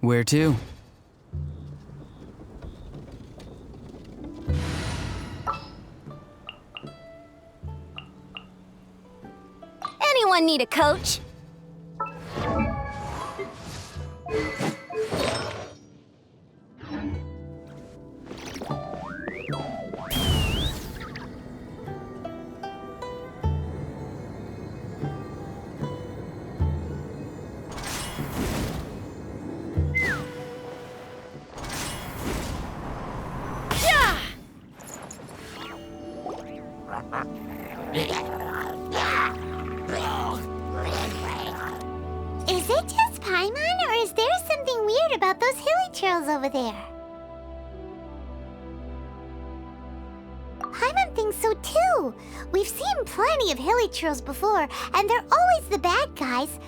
Where to? Anyone need a coach? Is it just Paimon, or is there something weird about those hilly trails over there? Paimon thinks so too. We've seen plenty of hilly trails before, and they're always the bad guys.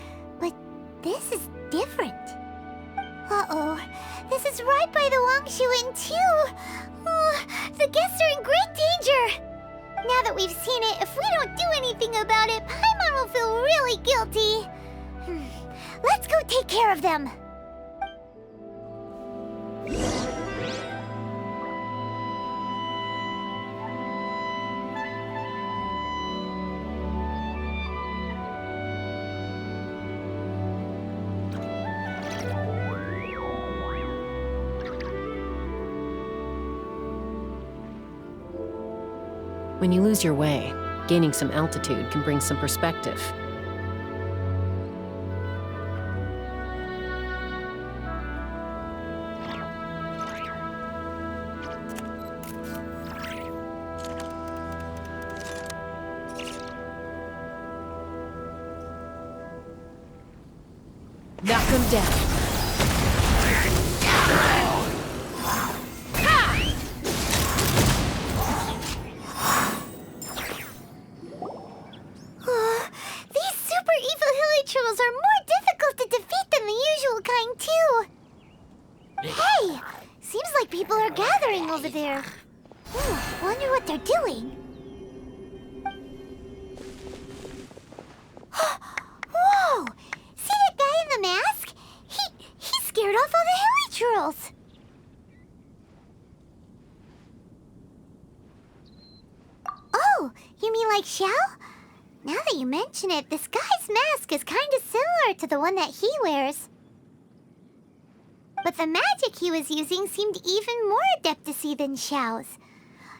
But this is different. Uh-oh. This is right by the Wangshu Inn too. Oh, the guests are in great danger. Now that we've seen it, if we don't do anything about it, Paimon will feel really guilty. Let's go take care of them. When you lose your way, gaining some altitude can bring some perspective. Knock him down. These super evil hilly trolls are more difficult to defeat than the usual kind, too. Hey! Seems like people are gathering over there. Wonder what they're doing. Whoa! See that guy in the mask? He scared off all the hilly trolls. Oh, you mean like Xiao? Now that you mention it, this guy's mask is kind of similar to the one that he wears. But the magic he was using seemed even more adeptus-y than Xiao's.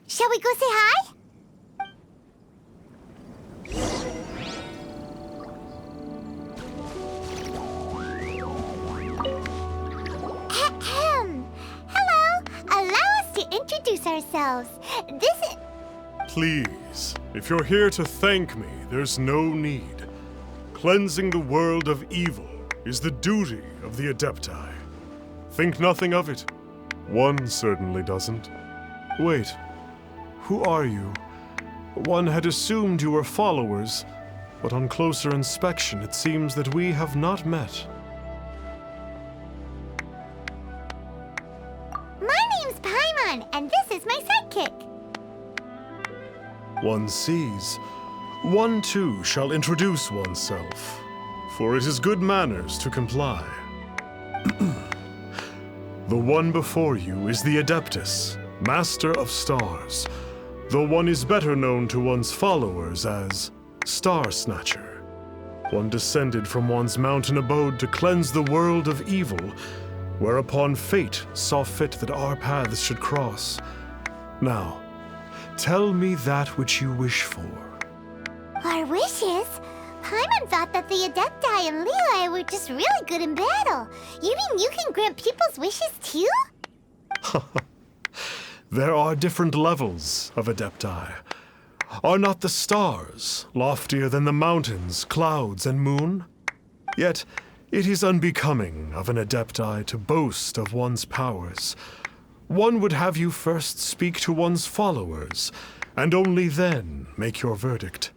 Shall we go say hi? Ahem. Hello. Allow us to introduce ourselves. This is... Please, if you're here to thank me, there's no need. Cleansing the world of evil is the duty of the Adepti. Think nothing of it. One certainly doesn't. Wait, who are you? One had assumed you were followers, but on closer inspection it seems that we have not met. My name's Paimon, and this is my sidekick. One sees. One too shall introduce oneself, for it is good manners to comply. The one before you is the Adeptus, Master of Stars, though one is better known to one's followers as Starsnatcher. One descended from one's mountain abode to cleanse the world of evil, whereupon fate saw fit that our paths should cross. Now, tell me that which you wish for. Our wishes? Paimon thought that the Adepti and Levi were just really good in battle. You mean you can grant people's wishes too? There are different levels of Adepti. Are not the stars loftier than the mountains, clouds, and moon? Yet, it is unbecoming of an Adepti to boast of one's powers. one would have you first speak to one's followers, and only then make your verdict.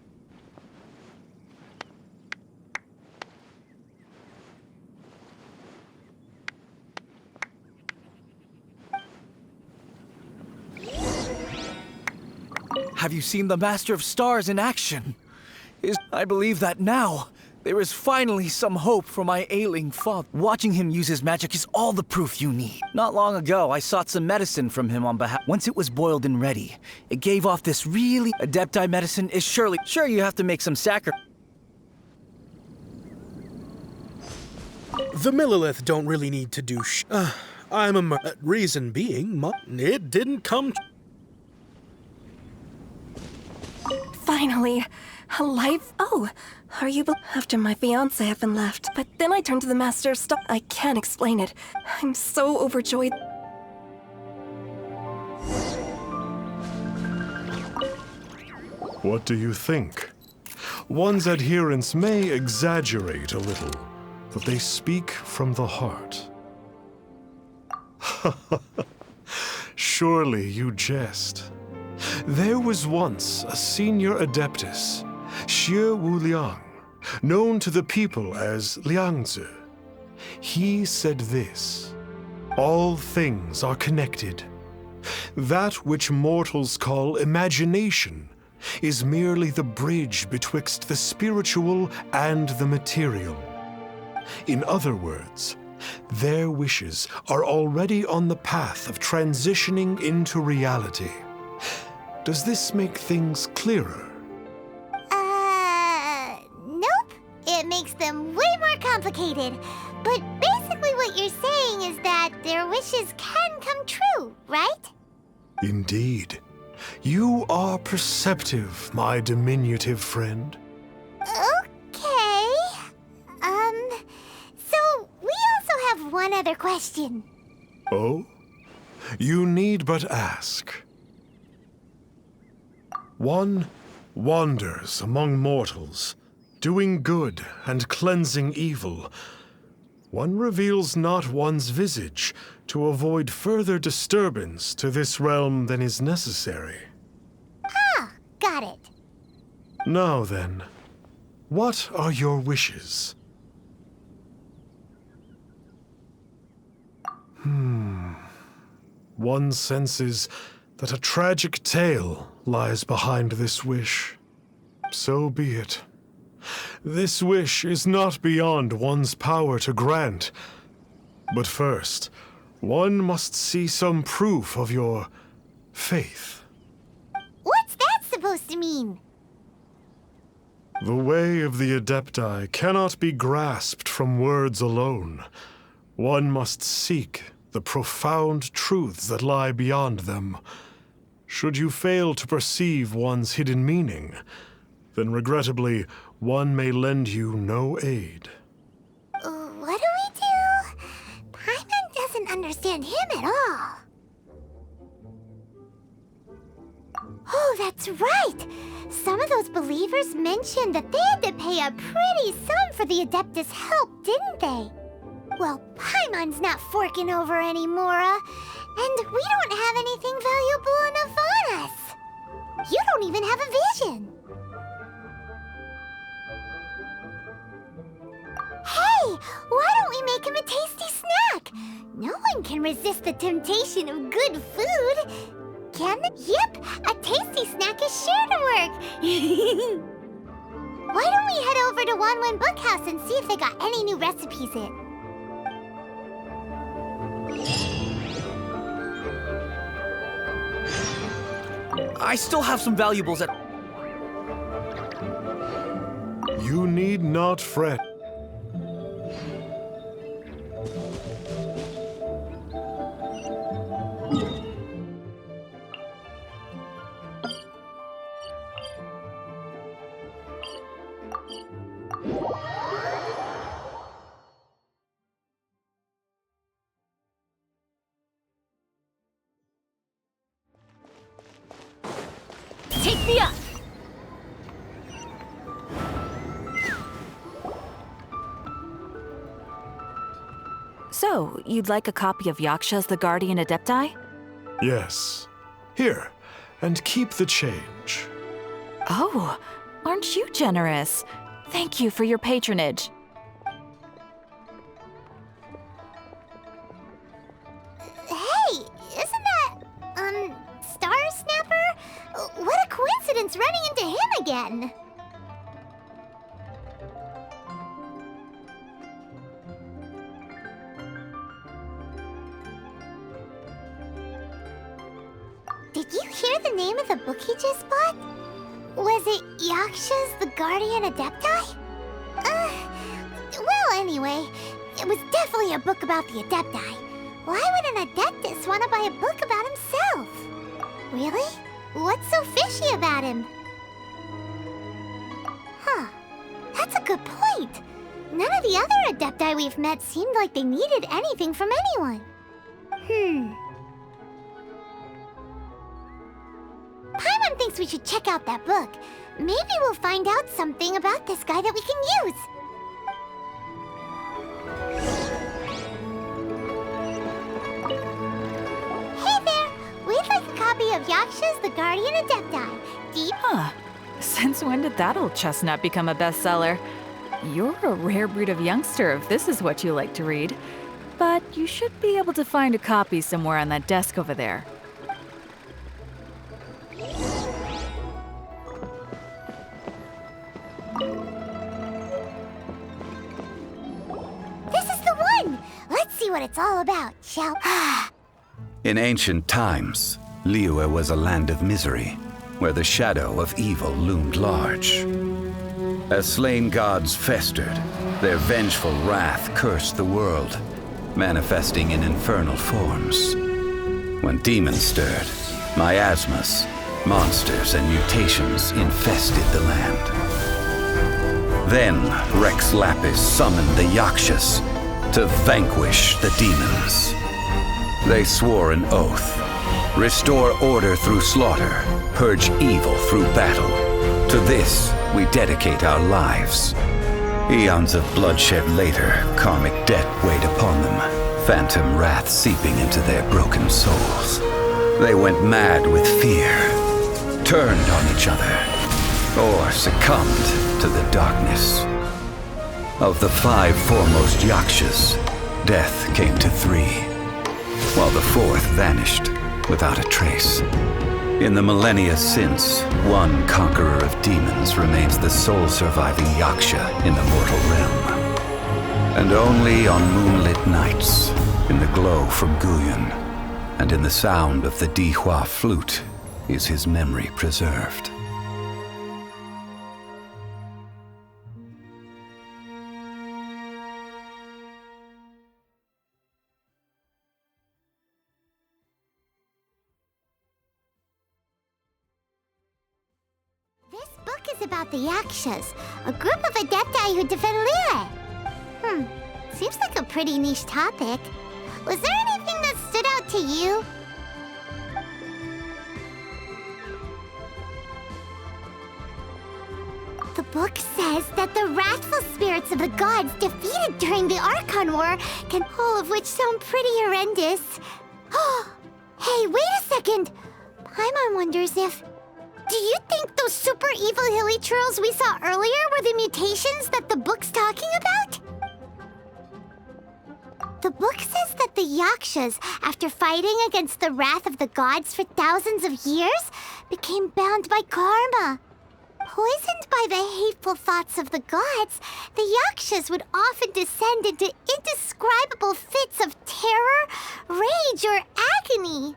Have you seen the Master of Stars in action? I believe that now, there is finally some hope for my ailing father. Watching him use his magic is all the proof you need. Not long ago, I sought some medicine from him on behalf. Once it was boiled and ready, it gave off this really... Adepti medicine is surely... Sure, you have to make some sacrifice. The Millilith don't really need to do I'm a reason being, it didn't come... Finally, a life. Oh, are you? After my fiance had been left, but then I turned to the Master of Stars. I can't explain it. I'm so overjoyed. What do you think? One's adherents may exaggerate a little, but they speak from the heart. Surely you jest. There was once a senior adeptus, Xie Wuliang, known to the people as Liangzi. He said this: all things are connected. That which mortals call imagination is merely the bridge betwixt the spiritual and the material. In other words, their wishes are already on the path of transitioning into reality. Does this make things clearer? Nope. It makes them way more complicated. But basically what you're saying is that their wishes can come true, right? Indeed. You are perceptive, my diminutive friend. Okay. So we also have one other question. Oh? You need but ask. One wanders among mortals, doing good and cleansing evil. One reveals not one's visage to avoid further disturbance to this realm than is necessary. Ah, got it. Now then, what are your wishes? One senses that a tragic tale lies behind this wish. So be it. This wish is not beyond one's power to grant. But first, one must see some proof of your faith. What's that supposed to mean? The way of the Adepti cannot be grasped from words alone. One must seek the profound truths that lie beyond them. Should you fail to perceive one's hidden meaning, then regrettably, one may lend you no aid. What do we do? Paimon doesn't understand him at all. Oh, that's right! Some of those believers mentioned that they had to pay a pretty sum for the Adeptus' help, didn't they? Well, Paimon's not forking over any, Mora. And we don't have anything valuable enough on us. You don't even have a vision. Hey, why don't we make him a tasty snack? No one can resist the temptation of good food. Can they? Yep, a tasty snack is sure to work. Why don't we head over to Wanwen Bookhouse and see if they got any new recipes in? I still have some valuables at... You need not fret. Take me up! So, you'd like a copy of Yaksha's The Guardian Adepti? Yes. Here, and keep the change. Oh, aren't you generous? Thank you for your patronage. Hey, isn't that, Starsnatcher? What a coincidence running into him again! Did you hear the name of the book he just bought? Was it Yaksha's the Guardian Adepti? Well, anyway, it was definitely a book about the Adepti. Why would an adeptus want to buy a book about himself? Really? What's so fishy about him? Huh. That's a good point. None of the other adepti we've met seemed like they needed anything from anyone. Paimon thinks we should check out that book. Maybe we'll find out something about this guy that we can use. Hey there! We'd like a copy of Yaksha's The Guardian Adepti. Huh. Since when did that old chestnut become a bestseller? You're a rare breed of youngster if this is what you like to read. But you should be able to find a copy somewhere on that desk over there. This is the one! Let's see what it's all about, shall we? In ancient times, Liyue was a land of misery, where the shadow of evil loomed large. As slain gods festered, their vengeful wrath cursed the world, manifesting in infernal forms. When demons stirred, miasmas, monsters, and mutations infested the land. Then Rex Lapis summoned the Yakshas to vanquish the demons. They swore an oath: restore order through slaughter, purge evil through battle. To this, we dedicate our lives. Eons of bloodshed later, karmic debt weighed upon them, phantom wrath seeping into their broken souls. They went mad with fear, turned on each other, or succumbed to the darkness. Of the 5 foremost Yakshas, death came to 3, while the 4th vanished without a trace. In the millennia since, one Conqueror of Demons remains the sole surviving Yaksha in the mortal realm. And only on moonlit nights, in the glow from Guyon, and in the sound of the Dihua flute, is his memory preserved. This book is about the Yakshas, a group of adepti who defend Liyue. Seems like a pretty niche topic. Was there anything that stood out to you? The book says that the wrathful spirits of the gods defeated during the Archon War all of which sound pretty horrendous. Hey, wait a second! Paimon wonders if... Do you think those super evil hilly churls we saw earlier were the mutations that the book's talking about? The book says that the Yakshas, after fighting against the wrath of the gods for thousands of years, became bound by karma. Poisoned by the hateful thoughts of the gods, the Yakshas would often descend into indescribable fits of terror, rage, or agony.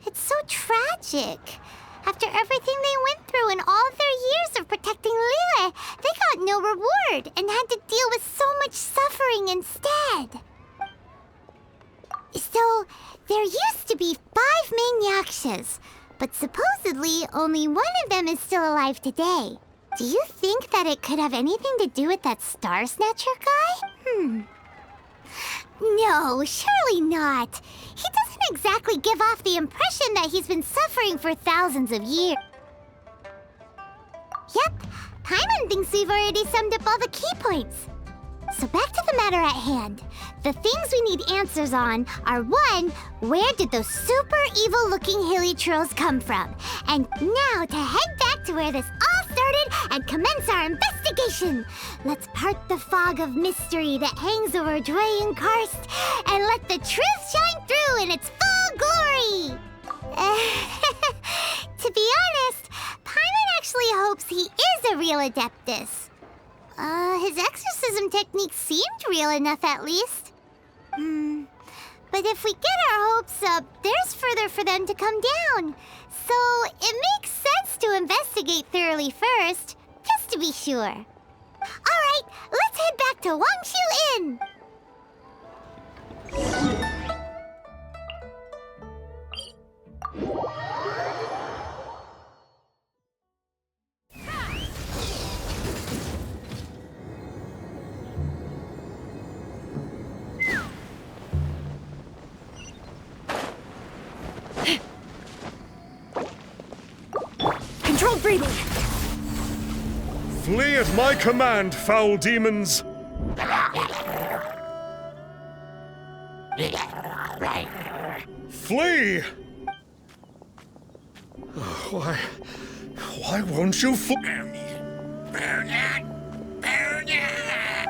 It's so tragic. After everything they went through in all their years of protecting Liyue, they got no reward and had to deal with so much suffering instead. So, there used to be 5 main Yakshas, but supposedly only one of them is still alive today. Do you think that it could have anything to do with that Starsnatcher guy? No, surely not. He doesn't exactly give off the impression that he's been suffering for thousands of years. Yep, Paimon thinks we've already summed up all the key points. So back to the matter at hand. The things we need answers on are 1, where did those super evil-looking hilly trolls come from? And now to head back to where this all started and commence our investigation. Let's part the fog of mystery that hangs over Dway and Karst and let the truth shine through in its full glory. To be honest, Paimon actually hopes he is a real adeptus. His exorcism technique seemed real enough at least. But if we get our hopes up, there's further for them to come down. So it makes sense to investigate thoroughly first, just to be sure. Alright, let's head back to Wangshu Inn! Controlled breathing. Flee at my command, foul demons! Flee! Why won't you flee?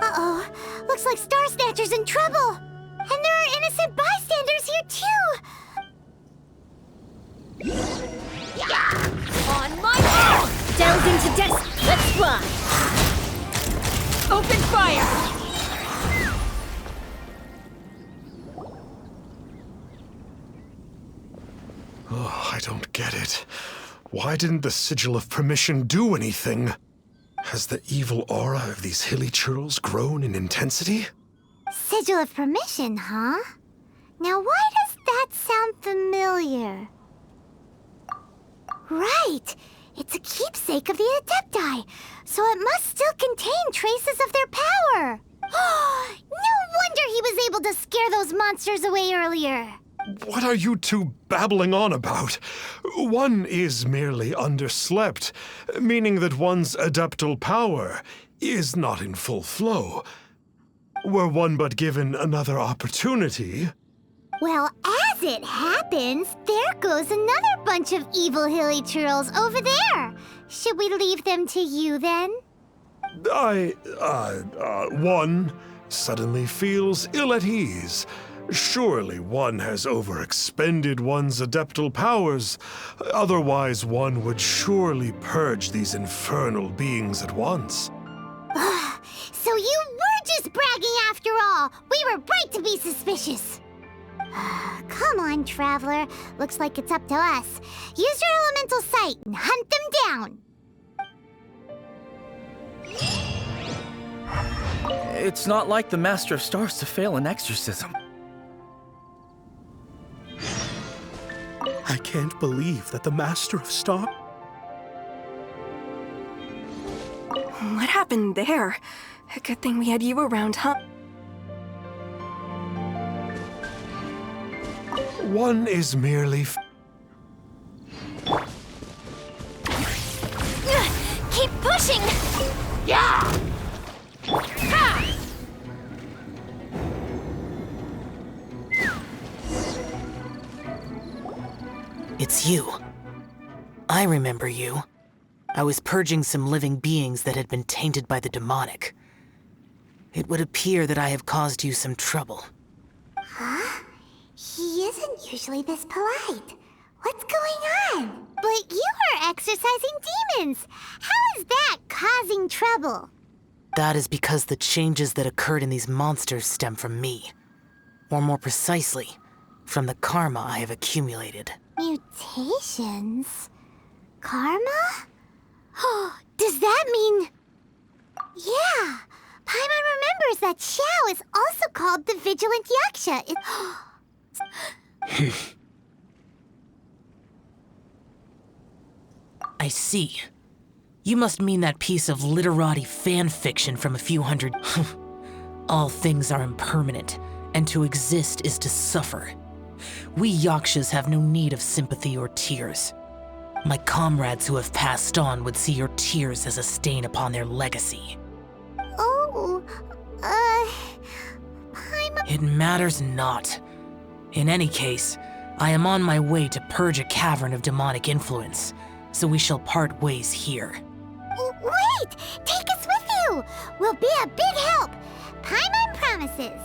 Uh-oh, looks like Starsnatcher's in trouble. And there are innocent bystanders here too. On my mark! Delve into death. Let's fly! Open fire! Oh, I don't get it. Why didn't the Sigil of Permission do anything? Has the evil aura of these hilly churls grown in intensity? Sigil of Permission, huh? Now why does that sound familiar? Right! It's a keepsake of the Adepti, so it must still contain traces of their power! No wonder he was able to scare those monsters away earlier! What are you two babbling on about? One is merely underslept, meaning that one's adeptal power is not in full flow. Were one but given another opportunity... Well, as it happens, there goes another bunch of evil hilly churls over there. Should we leave them to you then? One suddenly feels ill at ease. Surely one has overexpended one's adeptal powers. Otherwise, one would surely purge these infernal beings at once. So you were just bragging after all. We were right to be suspicious. Come on, Traveler. Looks like it's up to us. Use your elemental sight and hunt them down. It's not like the Master of Stars to fail an exorcism. I can't believe that the Master of Stars... What happened there? A good thing we had you around, huh? One is merely... Keep pushing! Yeah! Ha! It's you. I remember you. I was purging some living beings that had been tainted by the demonic. It would appear that I have caused you some trouble. Huh? He isn't usually this polite. What's going on? But you are exorcising demons. How is that causing trouble? That is because the changes that occurred in these monsters stem from me. Or more precisely, from the karma I have accumulated. Mutations? Karma? Oh, does that mean... Yeah, Paimon remembers that Xiao is also called the Vigilant Yaksha. I see. You must mean that piece of literati fan fiction from a few hundred... All things are impermanent, and to exist is to suffer. We Yakshas have no need of sympathy or tears. My comrades who have passed on would see your tears as a stain upon their legacy. Oh, It matters not. In any case, I am on my way to purge a cavern of demonic influence, so we shall part ways here. Wait! Take us with you! We'll be a big help! Paimon promises!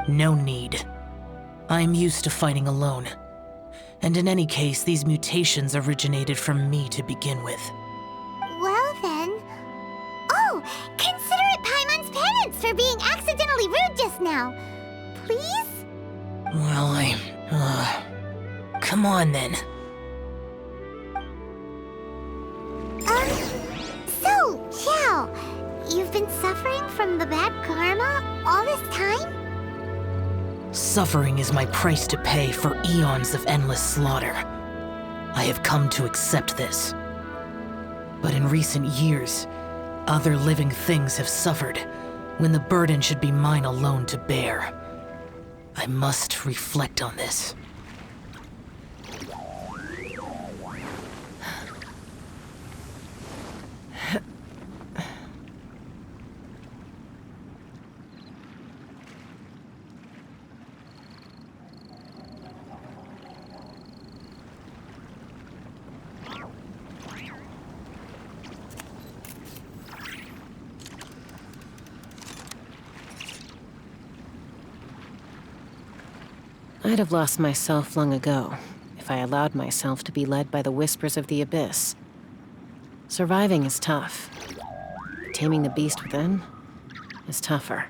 No need. I am used to fighting alone. And in any case, these mutations originated from me to begin with. Well then... Oh! Consider it Paimon's penance for being accidentally rude just now! Please? Well, come on then. So, Xiao, you've been suffering from the bad karma all this time? Suffering is my price to pay for eons of endless slaughter. I have come to accept this. But in recent years, other living things have suffered when the burden should be mine alone to bear. I must reflect on this. I'd have lost myself long ago if I allowed myself to be led by the whispers of the abyss. Surviving is tough. Taming the beast within is tougher.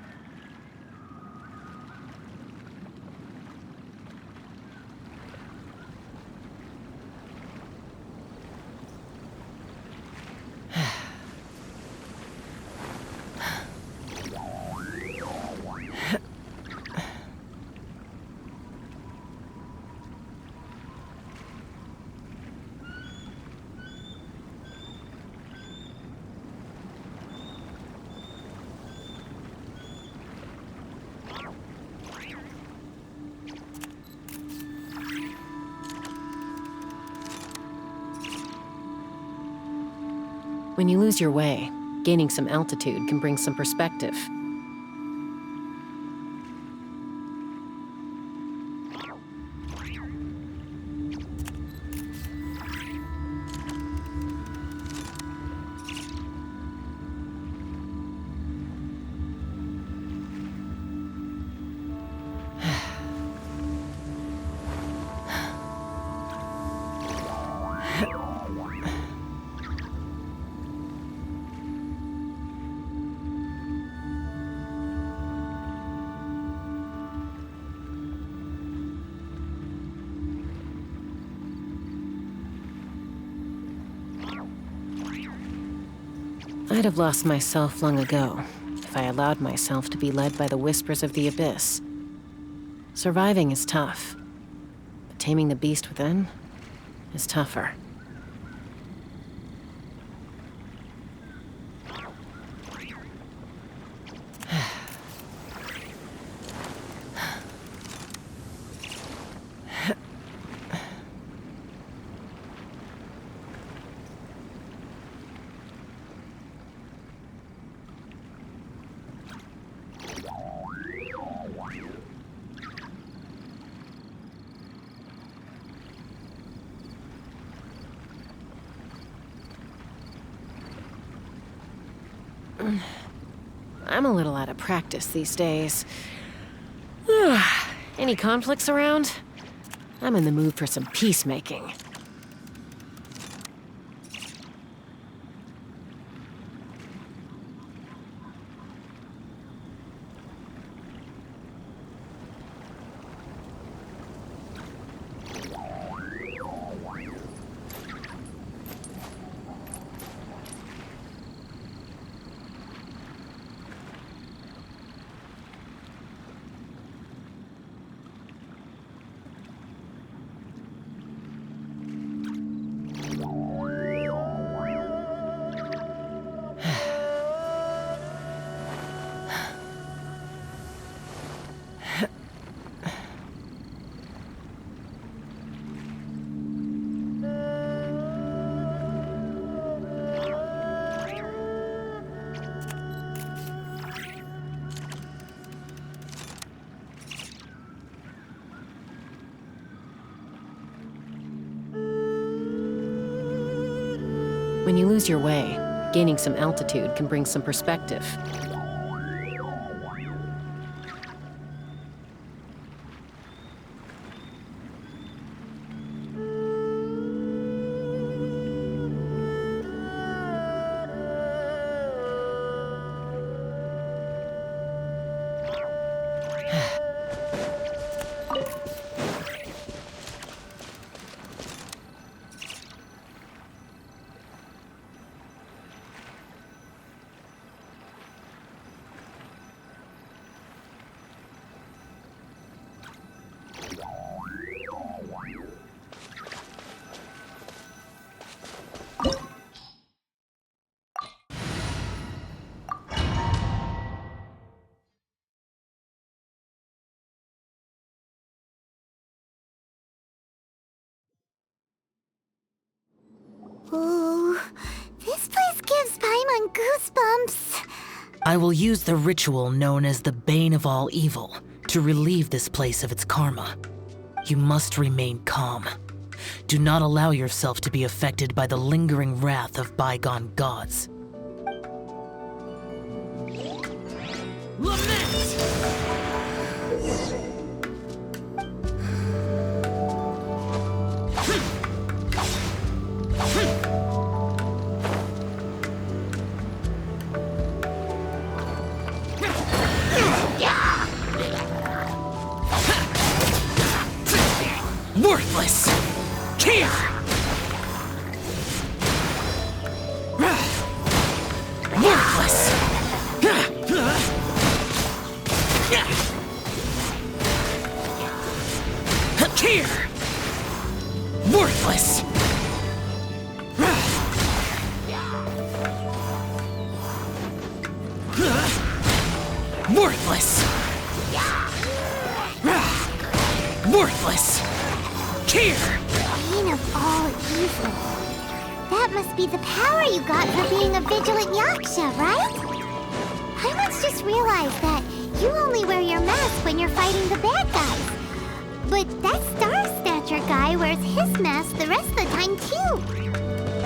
When you lose your way, gaining some altitude can bring some perspective. I'd have lost myself long ago if I allowed myself to be led by the whispers of the abyss. Surviving is tough, but taming the beast within is tougher. I'm a little out of practice these days. Any conflicts around? I'm in the mood for some peacemaking. When you lose your way, gaining some altitude can bring some perspective. Ooh, this place gives Paimon goosebumps. I will use the ritual known as the Bane of All Evil to relieve this place of its karma. You must remain calm. Do not allow yourself to be affected by the lingering wrath of bygone gods. Worthless! Here! Worthless! Here! Worthless! Worthless! Worthless! Here! Bane of all evil. That must be the power you got for being a vigilant Yaksha, right? Paimon's just realized that you only wear your mask when you're fighting the bad guys. But that Starsnatcher guy wears his mask the rest of the time, too.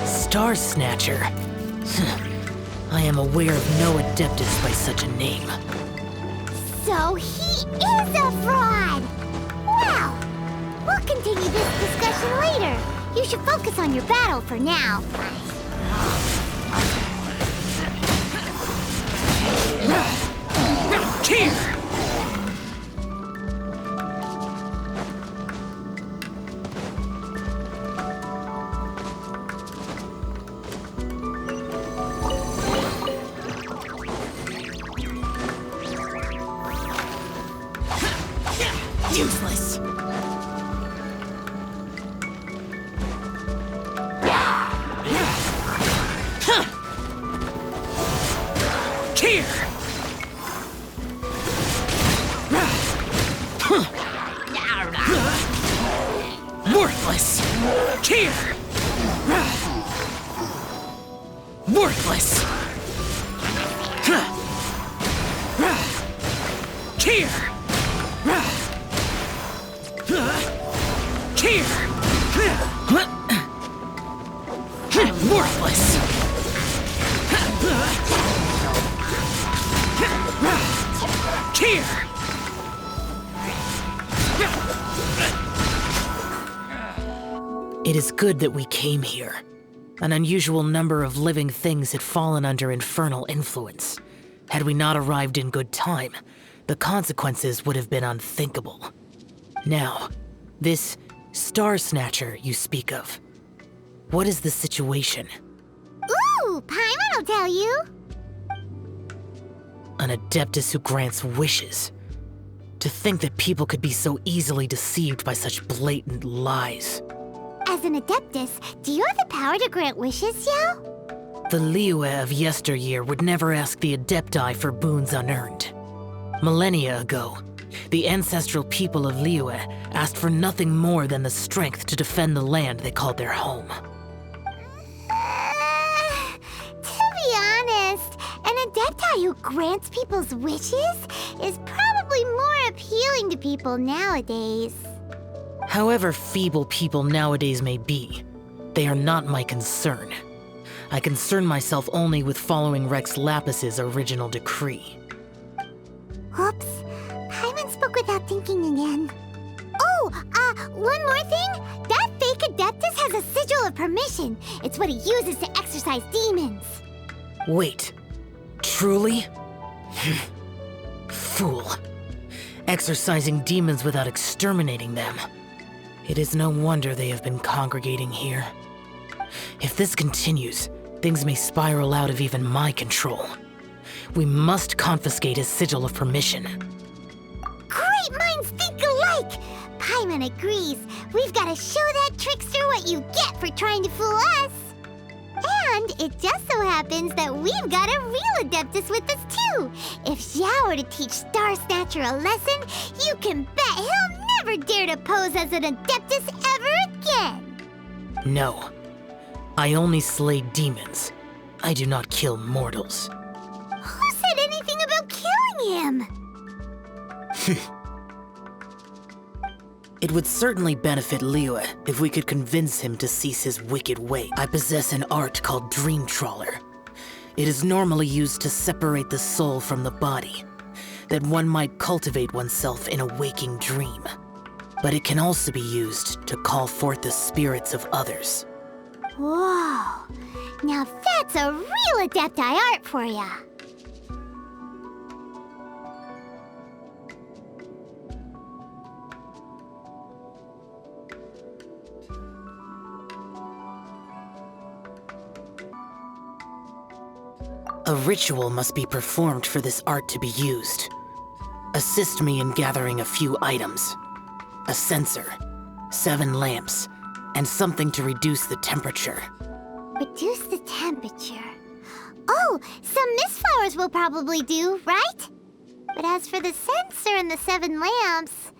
Starsnatcher? I am aware of no adeptus by such a name. So he is a fraud! Well, we'll continue this discussion later. You should focus on your battle for now. Here! Useless! Here! Worthless! Here! Worthless! Here! Here! Worthless! Here! It is good that we came here. An unusual number of living things had fallen under infernal influence. Had we not arrived in good time, the consequences would have been unthinkable. Now, this Starsnatcher you speak of, what is the situation? Ooh, Paimon will tell you. An adeptus who grants wishes. To think that people could be so easily deceived by such blatant lies. As an adeptus, do you have the power to grant wishes, Xiao? The Liyue of yesteryear would never ask the adepti for boons unearned. Millennia ago, the ancestral people of Liyue asked for nothing more than the strength to defend the land they called their home. To be honest, an adepti who grants people's wishes is probably more appealing to people nowadays. However feeble people nowadays may be, they are not my concern. I concern myself only with following Rex Lapis's original decree. Oops. Paimon spoke without thinking again. Oh, one more thing. That fake adeptus has a Sigil of Permission. It's what he uses to exorcise demons. Wait. Truly? Fool. Exorcising demons without exterminating them. It is no wonder they have been congregating here. If this continues, things may spiral out of even my control. We must confiscate his Sigil of Permission. Great minds think alike! Paimon agrees. We've got to show that trickster what you get for trying to fool us. And it just so happens that we've got a real adeptus with us too. If Xiao were to teach Starsnatcher a lesson, you can bet he'll never dare to pose as an adeptus ever again. No. I only slay demons. I do not kill mortals. Who said anything about killing him? It would certainly benefit Liyue if we could convince him to cease his wicked way. I possess an art called Dream Trawler. It is normally used to separate the soul from the body, that one might cultivate oneself in a waking dream. But it can also be used to call forth the spirits of others. Whoa. Now that's a real adepti art for ya. A ritual must be performed for this art to be used. Assist me in gathering a few items. A censer, 7 lamps, and something to reduce the temperature. Reduce the temperature. Oh, some mist flowers will probably do, right? But as for the censer and the 7 lamps,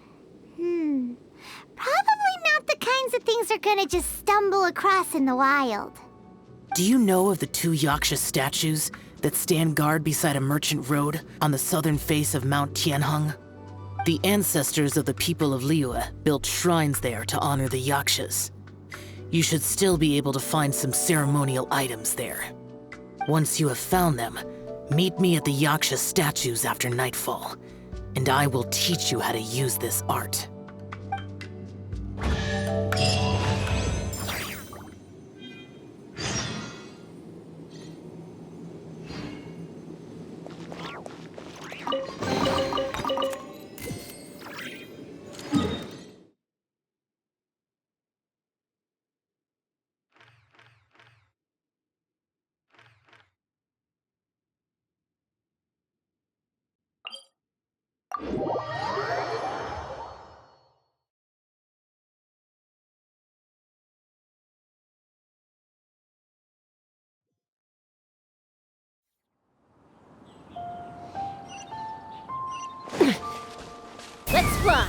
probably not the kinds of things they're gonna just stumble across in the wild. Do you know of the 2 Yaksha statues that stand guard beside a merchant road on the southern face of Mount Tianheng? The ancestors of the people of Liyue built shrines there to honor the Yakshas. You should still be able to find some ceremonial items there. Once you have found them, meet me at the Yaksha statues after nightfall, and I will teach you how to use this art. Let's fly!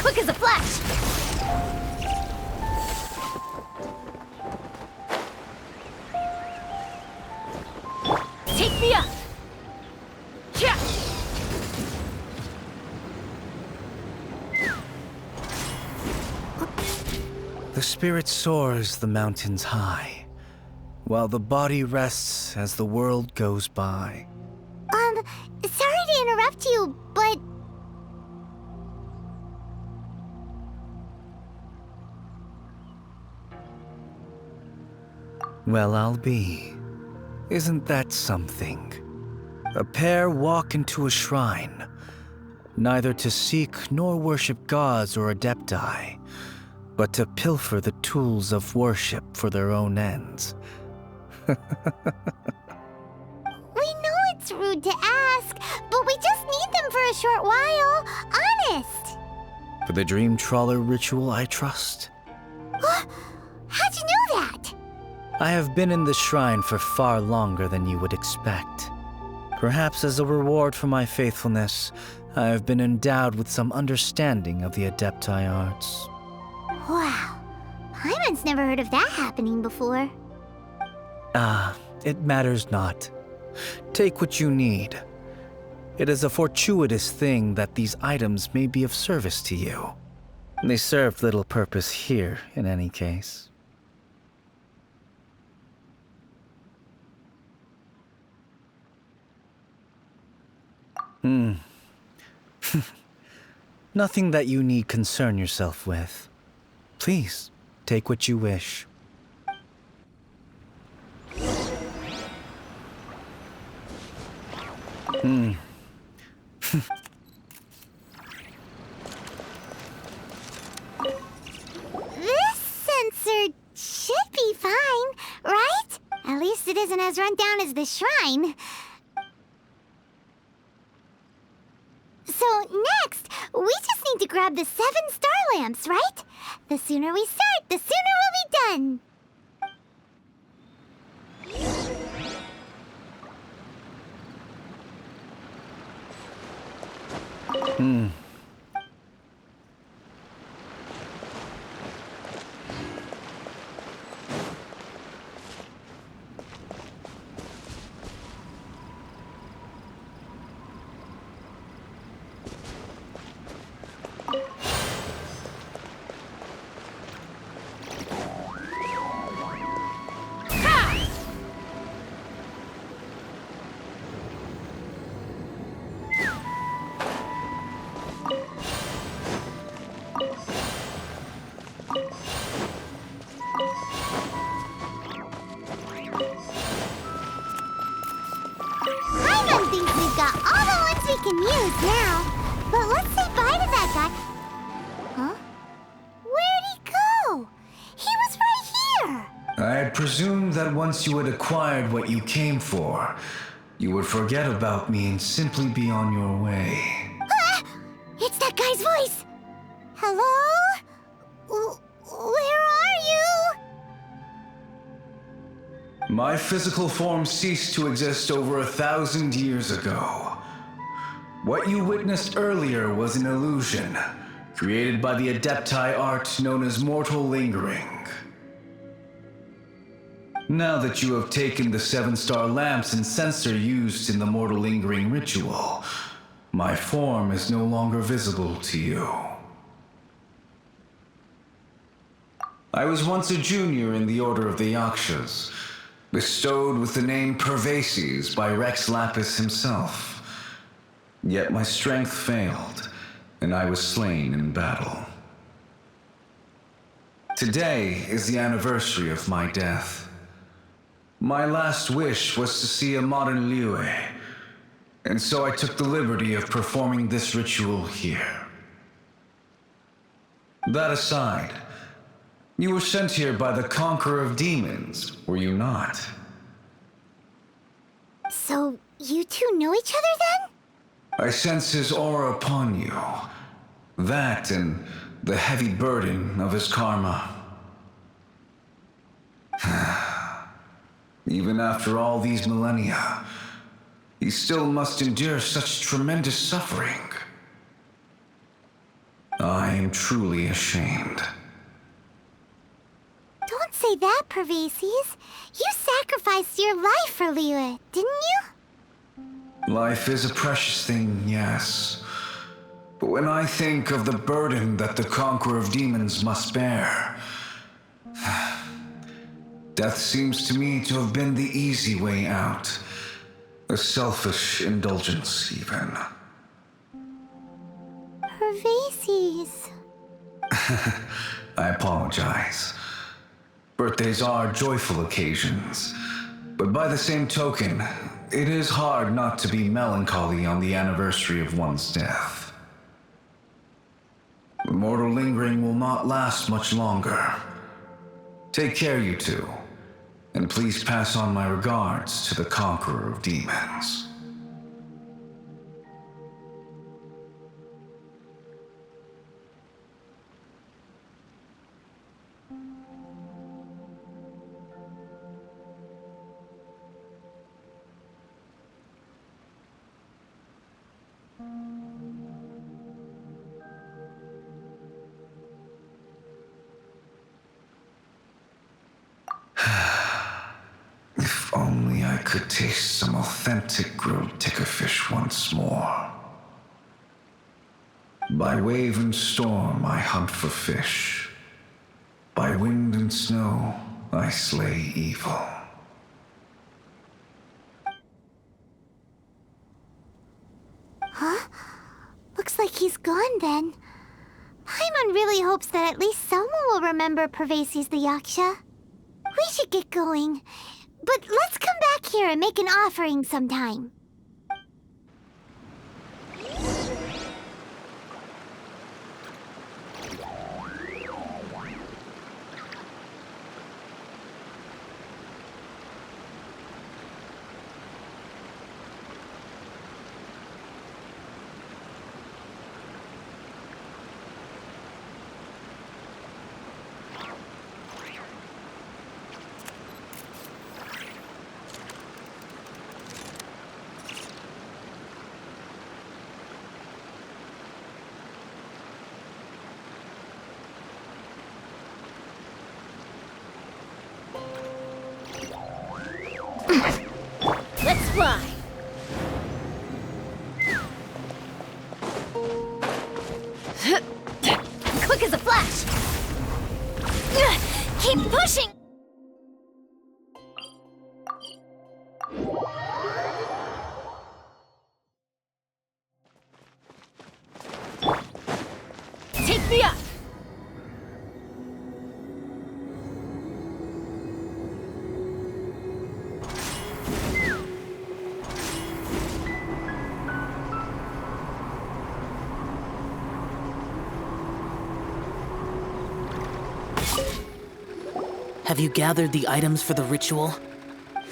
Quick as a flash! Take me up! Yeah! The spirit soars the mountains high, while the body rests as the world goes by. Sorry to interrupt you, but... Well, I'll be. Isn't that something? A pair walk into a shrine, neither to seek nor worship gods or adepti, but to pilfer the tools of worship for their own ends. We know it's rude to ask, but we just need them for a short while. Honest. For the Dream Trawler ritual, I trust. How'd you know that? I have been in the shrine for far longer than you would expect. Perhaps as a reward for my faithfulness, I have been endowed with some understanding of the adepti arts. Wow. Paimon's never heard of that happening before. It matters not. Take what you need. It is a fortuitous thing that these items may be of service to you. They served little purpose here, in any case. Nothing that you need concern yourself with. Please, take what you wish. This sensor should be fine, right? At least it isn't as run down as the shrine. So next, we just need to grab the 7 star lamps, right? The sooner we start, the sooner we'll be done. Paimon thinks we've got all the ones we can use now. But let's say bye to that guy. Huh? Where'd he go? He was right here. I had presumed that once you had acquired what you came for, you would forget about me and simply be on your way. Ah! It's that guy's voice. Hello? Where are you? My physical form ceased to exist over 1,000 years ago. What you witnessed earlier was an illusion, created by the Adepti art known as mortal lingering. Now that you have taken the 7-star lamps and censer used in the mortal lingering ritual, my form is no longer visible to you. I was once a junior in the Order of the Yakshas, bestowed with the name Pervases by Rex Lapis himself. Yet my strength failed, and I was slain in battle. Today is the anniversary of my death. My last wish was to see a modern Liyue, and so I took the liberty of performing this ritual here. That aside, you were sent here by the Conqueror of Demons, were you not? So, you two know each other then? I sense his aura upon you. That and the heavy burden of his karma. Even after all these millennia, he still must endure such tremendous suffering. I am truly ashamed. Don't say that, Pervases. You sacrificed your life for Liyue, didn't you? Life is a precious thing, yes. But when I think of the burden that the Conqueror of Demons must bear, death seems to me to have been the easy way out. A selfish indulgence, even. Pervases. I apologize. Birthdays are joyful occasions, but by the same token, it is hard not to be melancholy on the anniversary of one's death. The mortal lingering will not last much longer. Take care, you two, and please pass on my regards to the Conqueror of Demons. If only I could taste some authentic grilled tickerfish once more. By wave and storm I hunt for fish. By wind and snow I slay evil. Huh? Looks like he's gone then. Paimon really hopes that at least someone will remember Pervases the Yaksha. We should get going. But let's come back here and make an offering sometime. Let's fly! Quick as a flash! Keep pushing! Take me up! Have you gathered the items for the ritual?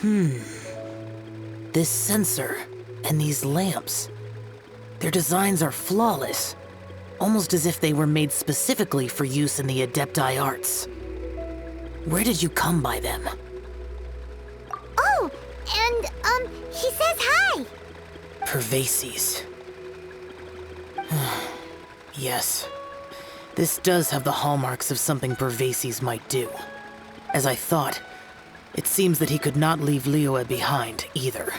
This sensor and these lamps. Their designs are flawless, almost as if they were made specifically for use in the Adepti arts. Where did you come by them? Oh, and, he says hi! Pervases. Yes. This does have the hallmarks of something Pervases might do. As I thought, it seems that he could not leave Liyue behind, either.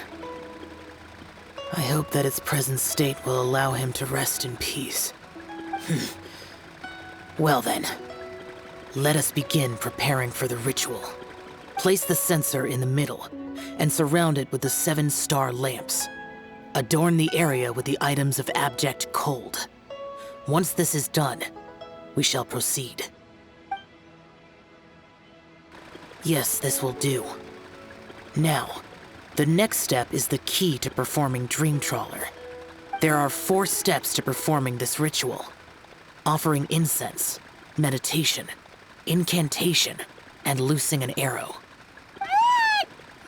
I hope that its present state will allow him to rest in peace. Well then, let us begin preparing for the ritual. Place the censer in the middle, and surround it with the 7-star lamps. Adorn the area with the items of abject cold. Once this is done, we shall proceed. Yes, this will do. Now, the next step is the key to performing Dream Trawler. There are 4 steps to performing this ritual. Offering incense, meditation, incantation, and loosing an arrow.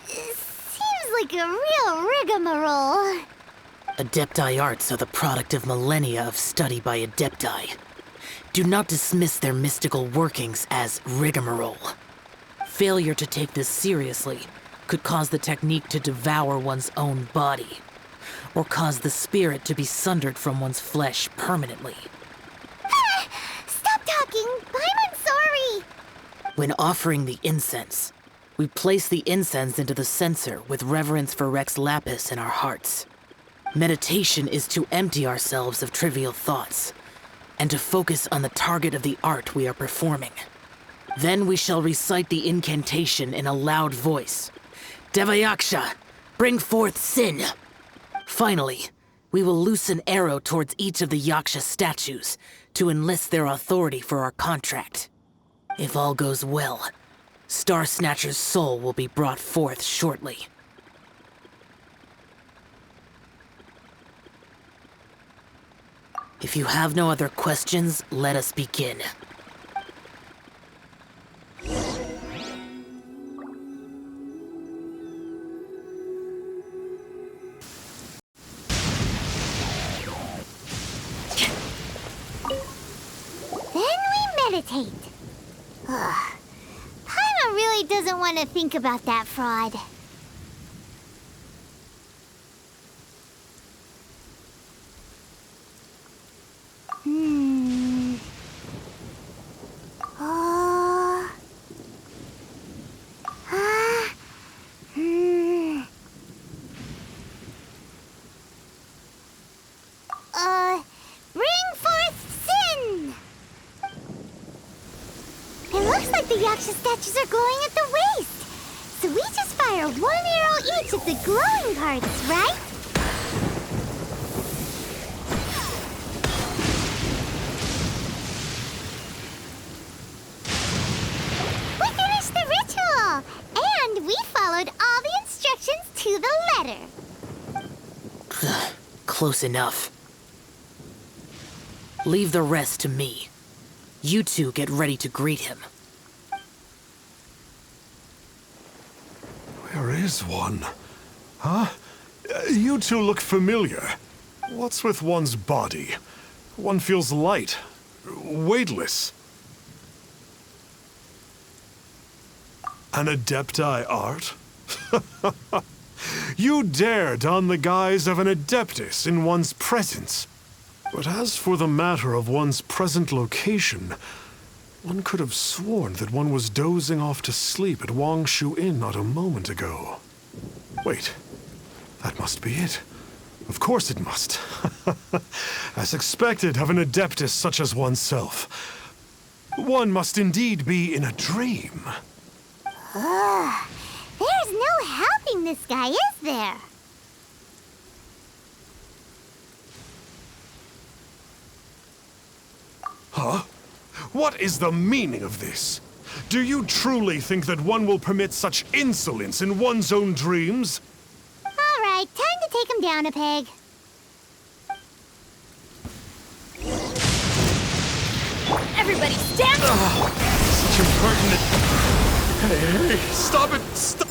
Seems like a real rigmarole. Adepti arts are the product of millennia of study by Adepti. Do not dismiss their mystical workings as rigmarole. Failure to take this seriously could cause the technique to devour one's own body, or cause the spirit to be sundered from one's flesh permanently. Stop talking! I'm sorry! When offering the incense, we place the incense into the censer with reverence for Rex Lapis in our hearts. Meditation is to empty ourselves of trivial thoughts, and to focus on the target of the art we are performing. Then we shall recite the incantation in a loud voice. Yaksha, bring forth sin! Finally, we will loose an arrow towards each of the Yaksha statues to enlist their authority for our contract. If all goes well, Starsnatcher's soul will be brought forth shortly. If you have no other questions, let us begin. Meditate. Paimon really doesn't want to think about that fraud. the Yaksha statues are glowing at the waist. So we just fire 1 arrow each at the glowing parts, right? We finished the ritual! And we followed all the instructions to the letter. Close enough. Leave the rest to me. You two get ready to greet him. Where is one? Huh? You two look familiar. What's with one's body? One feels light, weightless. An Adepti art? You dare don the guise of an Adeptus in one's presence. But as for the matter of one's present location, one could have sworn that one was dozing off to sleep at Wangshu Inn not a moment ago. Wait, that must be it. Of course it must. As expected of an Adeptus such as oneself. One must indeed be in a dream. There's no helping this guy, is there? Huh? What is the meaning of this? Do you truly think that one will permit such insolence in one's own dreams? All right, time to take him down a peg. Everybody stand! Such impertinent... Hey, stop it! Stop!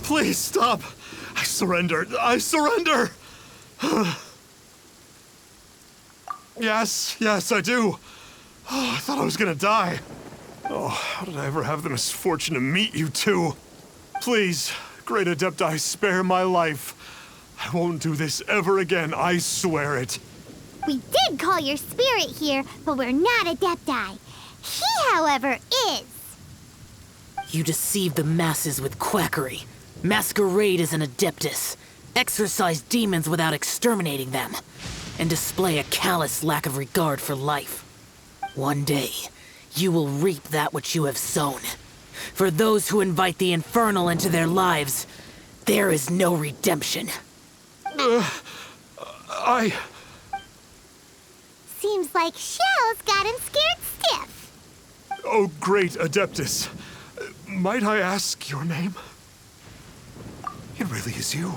Please stop! I surrender! I surrender! Yes, I do. Oh, I thought I was gonna die. Oh, how did I ever have the misfortune to meet you two? Please, great Adepti, spare my life. I won't do this ever again, I swear it. We did call your spirit here, but we're not Adepti. He, however, is. You deceive the masses with quackery. Masquerade as an Adeptus. Exorcise demons without exterminating them. And display a callous lack of regard for life. One day, you will reap that which you have sown. For those who invite the infernal into their lives, there is no redemption. Seems like Xiao's got him scared stiff. Oh, great Adeptus. Might I ask your name? It really is you.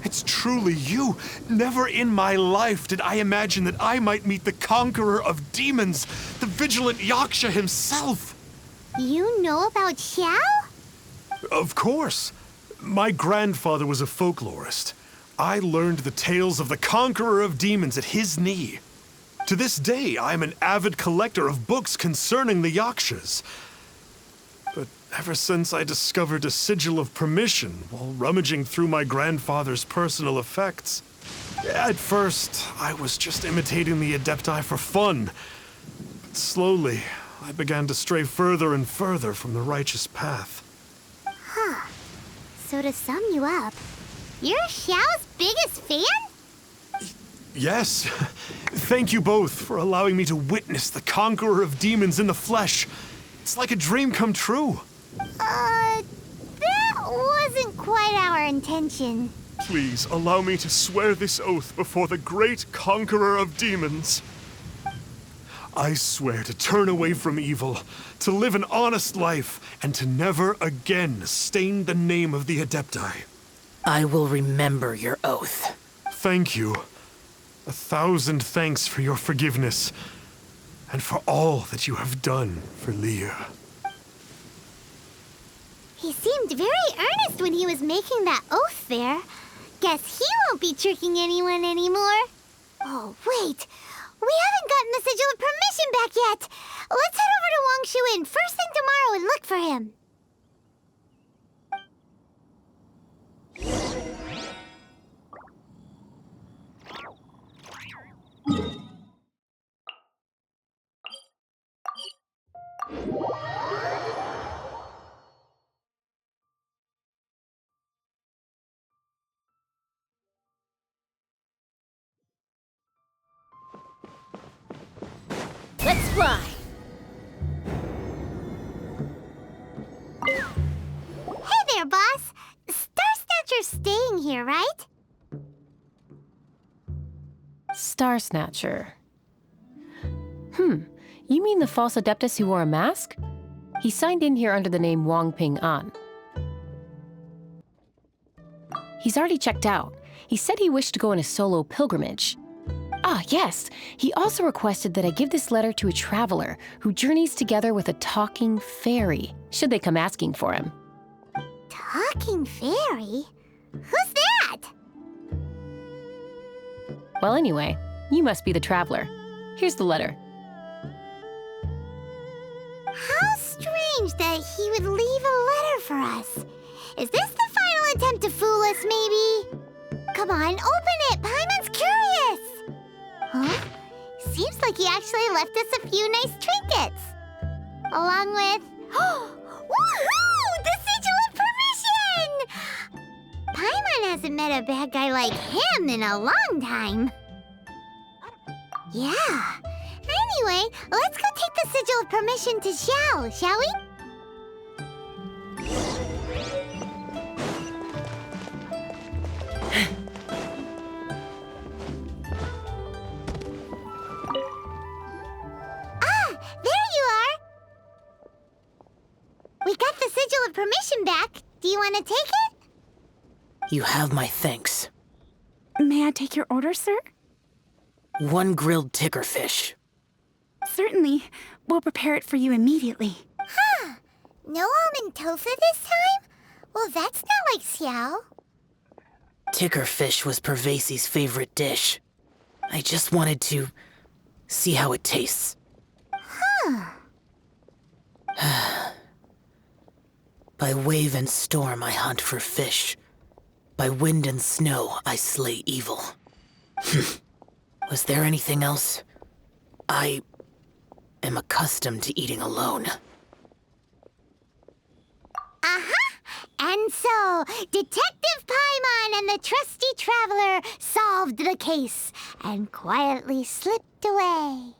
It's truly you. Never in my life did I imagine that I might meet the Conqueror of Demons, the vigilant Yaksha himself. You know about Xiao? Of course. My grandfather was a folklorist. I learned the tales of the Conqueror of Demons at his knee. To this day, I am an avid collector of books concerning the Yakshas. But ever since I discovered a Sigil of Permission while rummaging through my grandfather's personal effects, at first, I was just imitating the Adepti for fun. But slowly, I began to stray further and further from the righteous path. Huh. So to sum you up, you're Xiao's biggest fan? Yes. Thank you both for allowing me to witness the Conqueror of Demons in the flesh. It's like a dream come true. That wasn't quite our intention. Please allow me to swear this oath before the great Conqueror of Demons. I swear to turn away from evil, to live an honest life, and to never again stain the name of the Adepti. I will remember your oath. Thank you. 1,000 thanks for your forgiveness, and for all that you have done for Leah. He seemed very earnest when he was making that oath there. Guess he won't be tricking anyone anymore. Oh, wait. We haven't gotten the Sigil of Permission back yet. Let's head over to Wangshu Inn first thing tomorrow and look for him. Let's Starsnatcher. You mean the false adeptus who wore a mask? He signed in here under the name Wang Ping An. He's already checked out. He said he wished to go on a solo pilgrimage. Ah, yes. He also requested that I give this letter to a traveler who journeys together with a talking fairy, should they come asking for him. Talking fairy? Who's that? Well, anyway, you must be the traveler. Here's the letter. How strange that he would leave a letter for us. Is this the final attempt to fool us, maybe? Come on, open it! Paimon's curious! Huh? Seems like he actually left us a few nice trinkets. Along with... Woohoo! The Sigil of Permission! Paimon hasn't met a bad guy like him in a long time. Yeah. Anyway, let's go take the Sigil of Permission to Xiao, shall we? There you are! We got the Sigil of Permission back. Do you want to take it? You have my thanks. May I take your order, sir? 1 grilled tickerfish. Certainly. We'll prepare it for you immediately. Huh. No almond tofu this time? Well, that's not like Xiao. Tickerfish was Pervasi's favorite dish. I just wanted to see how it tastes. Huh. By wave and storm I hunt for fish. By wind and snow I slay evil. Was there anything else? I am accustomed to eating alone. And so, Detective Paimon and the trusty traveler solved the case and quietly slipped away.